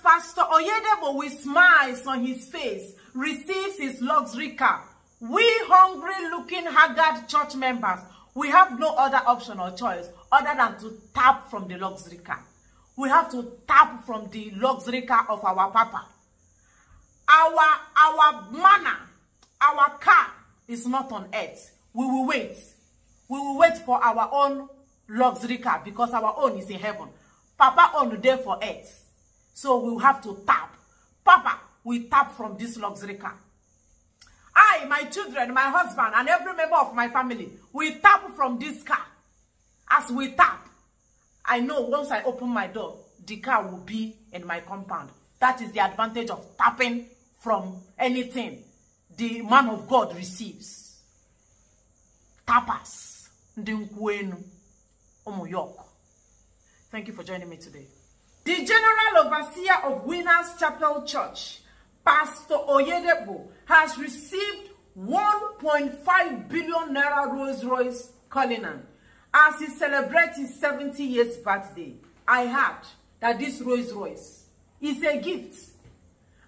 Pastor Oyedepo, with smiles on his face, receives his luxury car, we hungry-looking, haggard church members, we have no other option or choice other than to tap from the luxury car. We have to tap from the luxury car of our Papa. Our manna, our car is not on earth. We will wait. We will wait for our own luxury car because our own is in heaven. Papa own there for earth. So we will have to tap. Papa, we tap from this luxury car. I, my children, my husband, and every member of my family, we tap from this car. As we tap, I know once I open my door, the car will be in my compound. That is the advantage of tapping from anything the man of God receives. Tapas. Thank you for joining me today. The General Overseer of Winners Chapel Church, Pastor Oyedepo, has received 1.5 billion naira Rolls-Royce cullinan as he celebrates his 70 years birthday. I heard that this Rolls-Royce is a gift.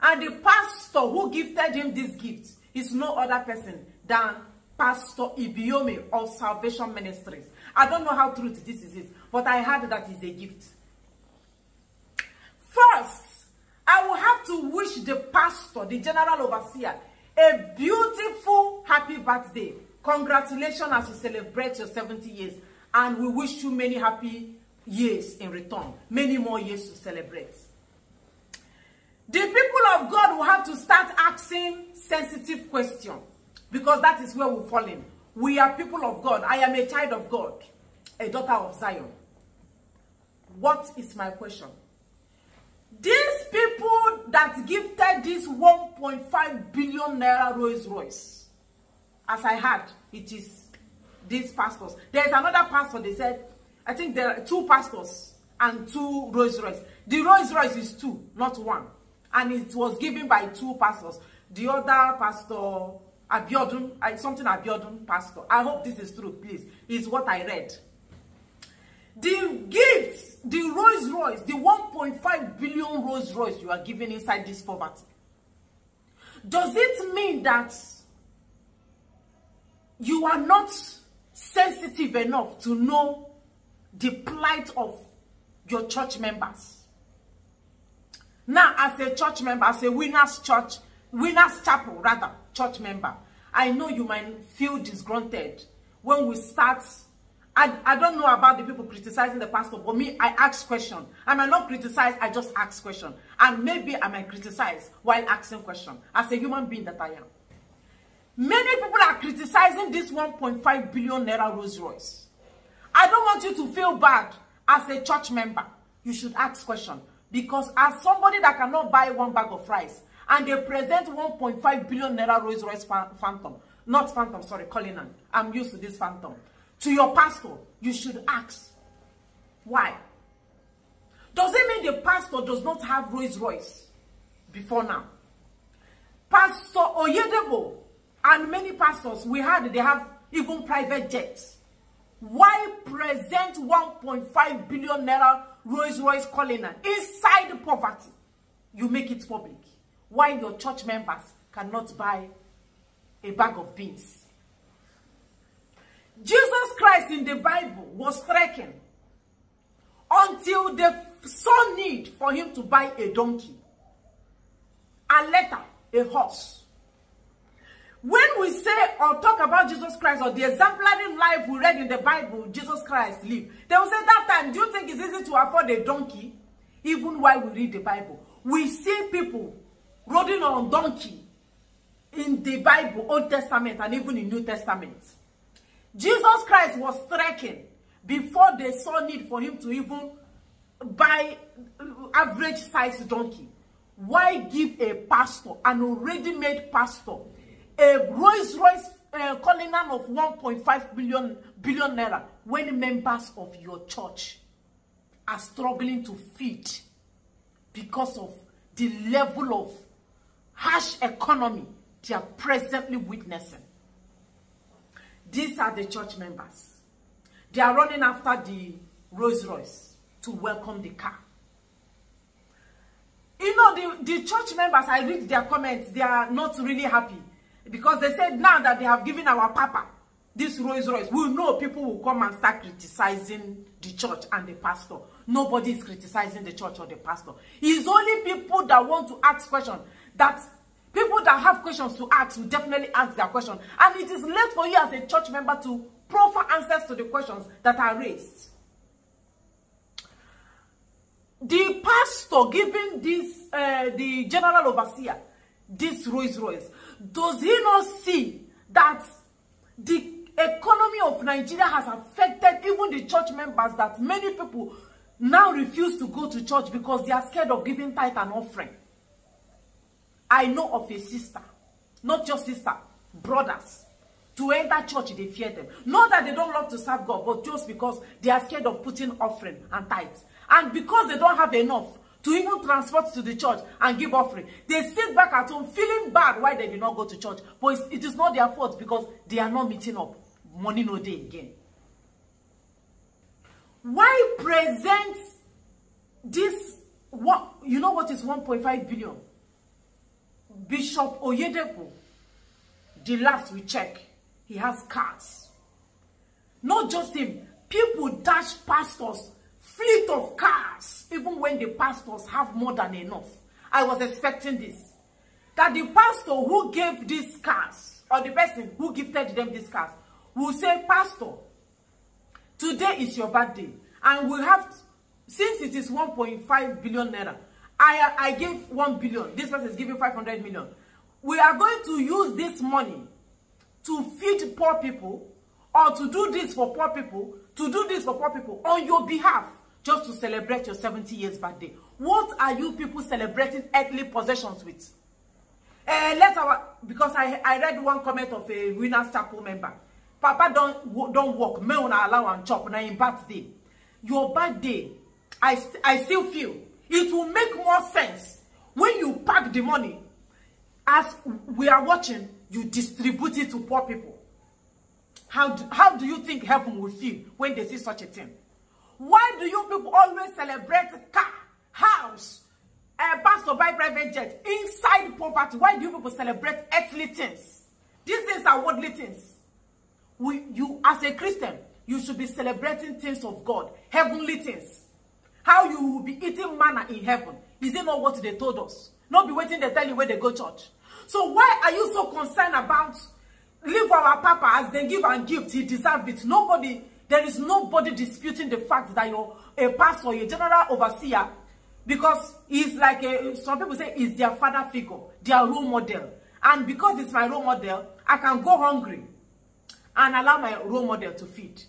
And the pastor who gifted him this gift is no other person than Pastor Ibiome of Salvation Ministries. I don't know how true this is, but I heard that it's a gift. First, I will have to wish the pastor, the general overseer, a beautiful, happy birthday. Congratulations as you celebrate your 70 years. And we wish you many happy years in return. Many more years to celebrate. The people of God will have to start asking sensitive questions. Because that is where we fall in. We are people of God. I am a child of God. A daughter of Zion. What is my question? These people that gifted this 1.5 billion naira Rolls-Royce, as I heard, it is these pastors. There is another pastor, they said, I think there are 2 pastors and 2 Rolls-Royce. The Rolls-Royce is 2, not 1. And it was given by 2 pastors. The other pastor, Abiodun, something Abiodun pastor. I hope this is true, please. Is what I read. The gifts, the Rolls-Royce, the 1.5 billion Rolls-Royce you are giving inside this poverty. Does it mean that you are not sensitive enough to know the plight of your church members? Now, as a church member, as a Winners Chapel, rather, church member, I know you might feel disgruntled when we start. I don't know about the people criticizing the pastor, but me, I ask questions. I might not criticize, I just ask questions. And maybe I might criticize while asking questions, as a human being that I am. Many people are criticizing this 1.5 billion naira Rolls-Royce. I don't want you to feel bad as a church member. You should ask questions. Because as somebody that cannot buy 1 bag of rice, and they present 1.5 billion naira Rolls-Royce Phantom, not Phantom, sorry, cullinan. I'm used to this Phantom. To your pastor, you should ask, why? Does it mean the pastor does not have Rolls-Royce before now? Pastor Oyedepo and many pastors, we heard they have even private jets. Why present 1.5 billion naira Rolls-Royce cullinan inside poverty? You make it public. Why your church members cannot buy a bag of beans? Jesus Christ in the Bible was stricken until they saw need for him to buy a donkey and later a horse. When we say or talk about Jesus Christ or the exemplary life we read in the Bible, Jesus Christ lived, they will say that time, do you think it's easy to afford a donkey? Even while we read the Bible, we see people riding on donkey in the Bible, Old Testament, and even in New Testament. Jesus Christ was stricken before they saw need for him to even buy average size donkey. Why give a pastor, an already made pastor, a Rolls-Royce cullinan of 1.5 billion naira when members of your church are struggling to feed because of the level of harsh economy they are presently witnessing? These are the church members. They are running after the Rolls-Royce to welcome the car. If the church members, I read their comments, they are not really happy. Because they said now that they have given our papa this Rolls Royce, we know people will come and start criticizing the church and the pastor. Nobody is criticizing the church or the pastor. It's only people that want to ask questions, that people that have questions to ask will definitely ask their question. And it is left for you as a church member to proffer answers to the questions that are raised. The pastor giving this, the general overseer, this Rolls Royce, does he not see that the economy of Nigeria has affected even the church members, that many people now refuse to go to church because they are scared of giving tithe and offering? I know of a sister, not just sister, brothers, to enter church, they fear them. Not that they don't love to serve God, but just because they are scared of putting offering and tithes. And because they don't have enough to even transport to the church and give offering, they sit back at home feeling bad why they did not go to church. But it is not their fault because they are not meeting up. Money no day again. Why present this? What, you know what is 1.5 billion? Bishop Oyedepo, the last we check, he has cars. Not just him, people dash pastors fleet of cars, even when the pastors have more than enough. I was expecting this, that the pastor who gave these cars, or the person who gifted them these cars, will say, Pastor, today is your birthday, and we have, since it is 1.5 billion naira, I gave 1 billion, this person is giving 500 million. We are going to use this money to feed poor people, or to do this for poor people, to do this for poor people on your behalf, just to celebrate your 70 years birthday. What are you people celebrating earthly possessions with? Because I read one comment of a Winners Chapel member. Papa don't work, me una allow and chop na in birthday. Your birthday, I still feel it will make more sense when you pack the money, as we are watching, you distribute it to poor people. How do you think heaven will feel when they see such a thing? Why do you people always celebrate car, house, pastor buy private jet inside poverty? Why do you people celebrate earthly things? These things are worldly things. You as a Christian, you should be celebrating things of God, heavenly things. How you will be eating manna in heaven. Is it not what they told us? Not be waiting, they tell you where they go church. So why are you so concerned about leave our papa as they give and gift? He deserves it. There is nobody disputing the fact that you're a pastor, a general overseer, because he's like some people say he's their father figure, their role model. And because it's my role model, I can go hungry and allow my role model to feed.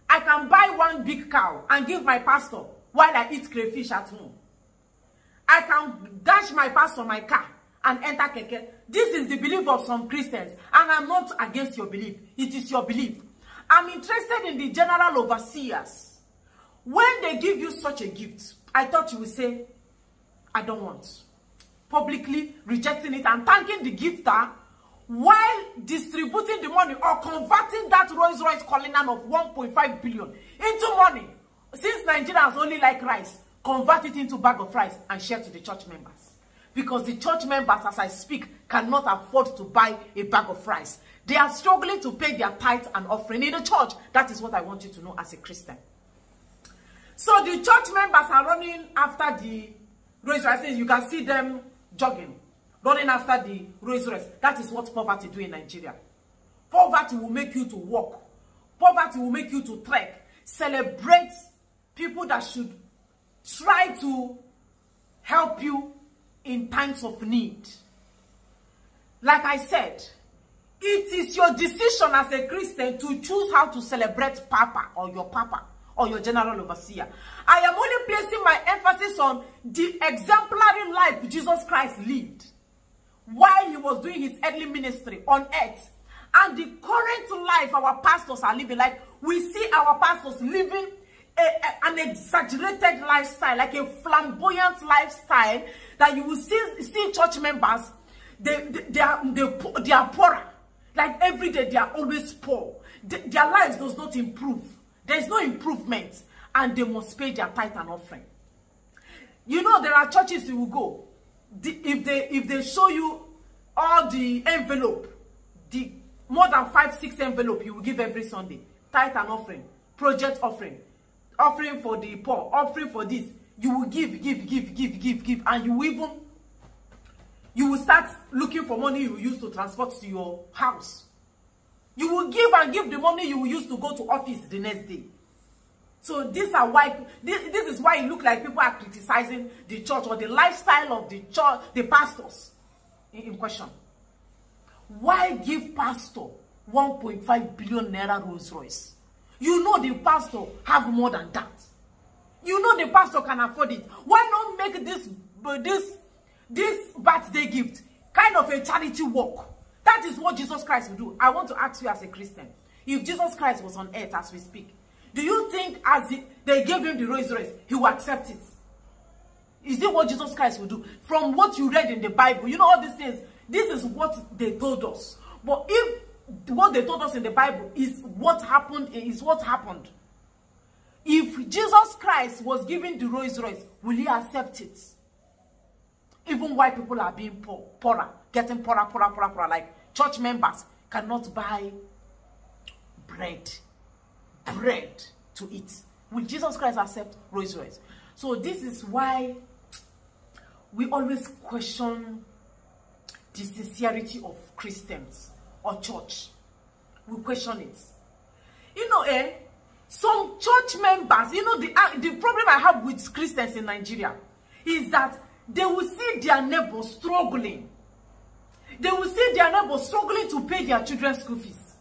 I can buy one big cow and give my pastor while I eat crayfish at home. I can dash my pastor my car and enter keke. This is the belief of some Christians, and I'm not against your belief. It is your belief. I'm interested in the general overseers. When they give you such a gift, I thought you would say, I don't want. Publicly rejecting it and thanking the gifter while distributing the money or converting that Rolls Royce cullinan of 1.5 billion into money. Since Nigerians only like rice, convert it into bag of rice and share to the church members. Because the church members, as I speak, cannot afford to buy a bag of rice. They are struggling to pay their tithe and offering in the church. That is what I want you to know as a Christian. So the church members are running after the Rolls Royce. You can see them jogging, running after the Rolls Royce. That is what poverty do in Nigeria. Poverty will make you to walk. Poverty will make you to trek. Celebrate people that should try to help you in times of need. Like I said, it is your decision as a Christian to choose how to celebrate papa or your general overseer. I am only placing my emphasis on the exemplary life Jesus Christ lived while he was doing his earthly ministry on earth, and the current life our pastors are living. Like we see our pastors living an exaggerated lifestyle, like a flamboyant lifestyle, that you will see church members, they are poorer. Like every day they are always poor. Their lives does not improve. There is no improvement, and they must pay their tithe and offering. You know, there are churches you will go. if they show you all the envelope, the more than 5-6 envelope you will give every Sunday, tithe and offering, project offering, offering for the poor, offering for this, you will give, and you will start looking for money you will use to transport to your house. You will give and give the money you will use to go to office the next day. So this is why it looks like people are criticizing the church or the lifestyle of the church, the pastors in question. Why give pastor 1.5 billion naira Rolls Royce? You know the pastor have more than that. You know the pastor can afford it. Why not make this birthday gift kind of a charity work? That is what Jesus Christ will do. I want to ask you as a Christian, if Jesus Christ was on earth as we speak, do you think as they gave him the Rolls Royce, he will accept it? Is it what Jesus Christ will do? From what you read in the Bible, you know all these things, this is what they told us. But if what they told us in the Bible is what happened, if Jesus Christ was given the Rolls Royce, will he accept it? Even while people are being poorer, getting poorer, like church members cannot buy bread to eat. Will Jesus Christ accept Rolls Royce? So this is why we always question the sincerity of Christians or church. We question it. You know, some church members, you know, the problem I have with Christians in Nigeria is that they will see their neighbors struggling. They will see their neighbors struggling to pay their children's school fees.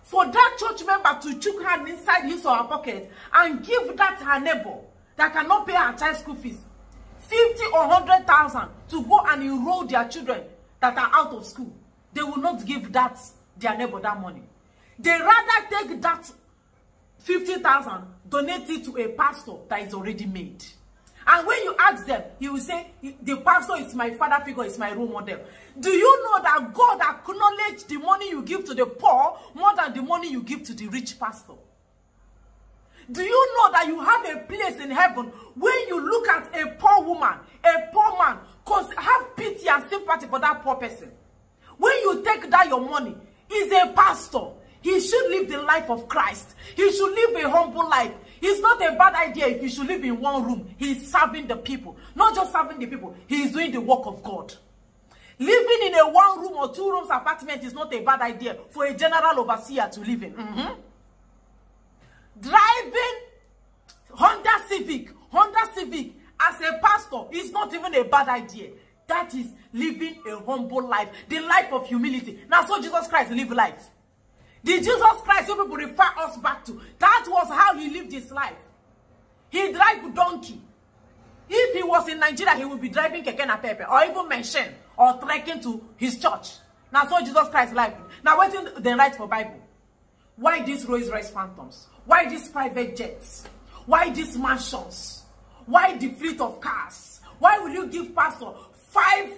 For that church member to chook hand inside his or her pocket and give that her neighbor that cannot pay her child's school fees 50 or 100,000 to go and enroll their children that are out of school, they will not give that their neighbor that money. They rather take that 50,000, donate it to a pastor that is already made. And when you ask them, he will say, the pastor is my father figure, is my role model. Do you know that God acknowledges the money you give to the poor more than the money you give to the rich pastor? Do you know that you have a place in heaven when you look at a poor woman, a poor man, because have pity and sympathy for that poor person? When you take that your money, he's a pastor. He should live the life of Christ. He should live a humble life. It's not a bad idea if he should live in one room. He's serving the people. Not just serving the people. He is doing the work of God. Living in a one room or two rooms apartment is not a bad idea for a general overseer to live in. Driving Honda Civic as a pastor is not even a bad idea. That is living a humble life. The life of humility. Now, so Jesus Christ lived life. The Jesus Christ you people refer us back to, that was how he lived his life. He drive donkey. If he was in Nigeria, he would be driving keke na pepe, or even mention, or trekking to his church. Now, so Jesus Christ life. Now, what is the right for Bible? Why these Rolls Royce phantoms? Why these private jets? Why these mansions? Why the fleet of cars? Why will you give pastor five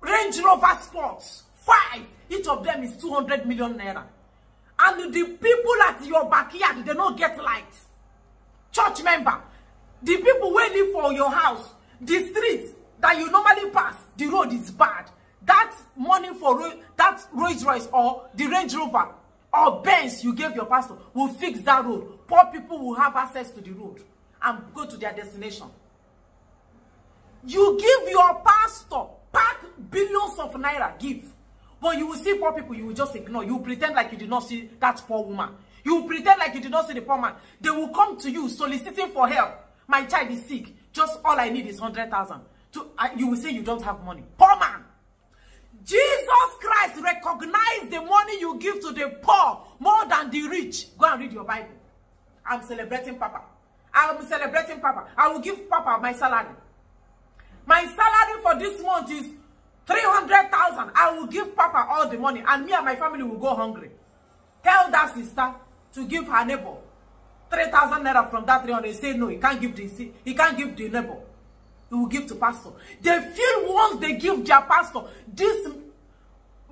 Range Rover Sports? 5. Each of them is 200 million naira. And the people at your backyard, they don't get light. Church member, the people who live for your house, the streets that you normally pass, the road is bad. That money for that Rolls Royce or the Range Rover or Benz you gave your pastor will fix that road. Poor people will have access to the road and go to their destination. You give your pastor, pack billions of naira, give. But you will see poor people, you will just ignore. You will pretend like you did not see that poor woman. You will pretend like you did not see the poor man. They will come to you soliciting for help. My child is sick. Just all I need is 100,000. You will say you don't have money. Poor man. Jesus Christ recognized the money you give to the poor more than the rich. Go and read your Bible. I'm celebrating Papa. I'm celebrating Papa. I will give Papa my salary. My salary for this month is 300,000. I will give Papa all the money, and me and my family will go hungry. Tell that sister to give her neighbor 3,000 naira from that 300. Say no, he can't give the neighbor. He will give to pastor. They feel once they give their pastor these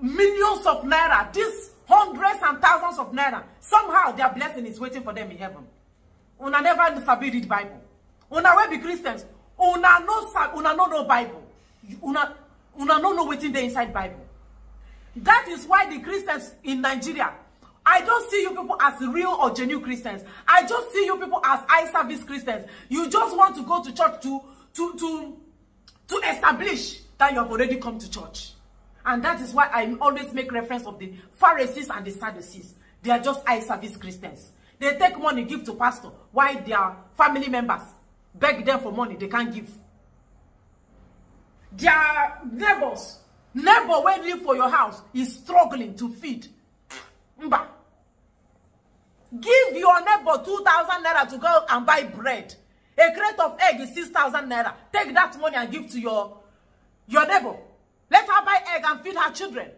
millions of naira, these hundreds and thousands of naira, somehow their blessing is waiting for them in heaven. Una never sabi read Bible. Una will be Christians. Una no know Bible. Una no know wetin dey inside Bible. That is why the Christians in Nigeria, I don't see you people as real or genuine Christians. I just see you people as eye service Christians. You just want to go to church to establish that you have already come to church. And that is why I always make reference of the Pharisees and the Sadducees. They are just eye service Christians. They take money, give to pastor, while their family members beg them for money, they can't give. Their neighbor when live for your house is struggling to feed. Mba. Give your neighbor 2,000 naira to go and buy bread. A crate of egg is 6,000 naira. Take that money and give to your neighbor. Let her buy egg and feed her children.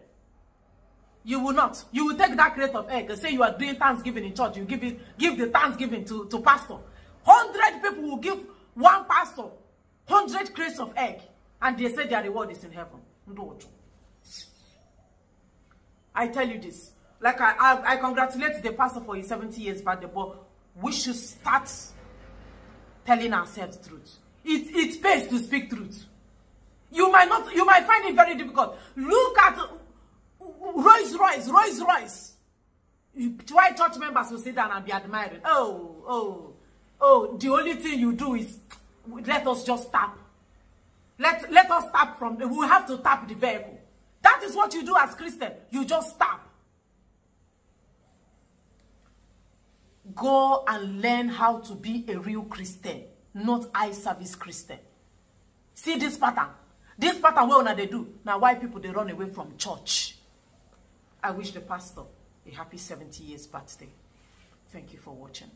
You will not. You will take that crate of egg and say you are doing Thanksgiving in church. You give the Thanksgiving to pastor. 100 people will give one pastor 100 crates of egg. And they say their reward is in heaven. I tell you this. Like I congratulate the pastor for his 70 years birthday, but we should start telling ourselves truth. It pays to speak truth. You might find it very difficult. Look at Royce. Why church members will sit down and be admiring? Oh, the only thing you do is let us just tap. Let us tap from the, we have to tap the vehicle. That is what you do as Christian. You just tap. Go and learn how to be a real Christian, not eye service Christian. See this pattern. This pattern what they do. Now why people they run away from church. I wish the pastor a happy 70 years birthday. Thank you for watching.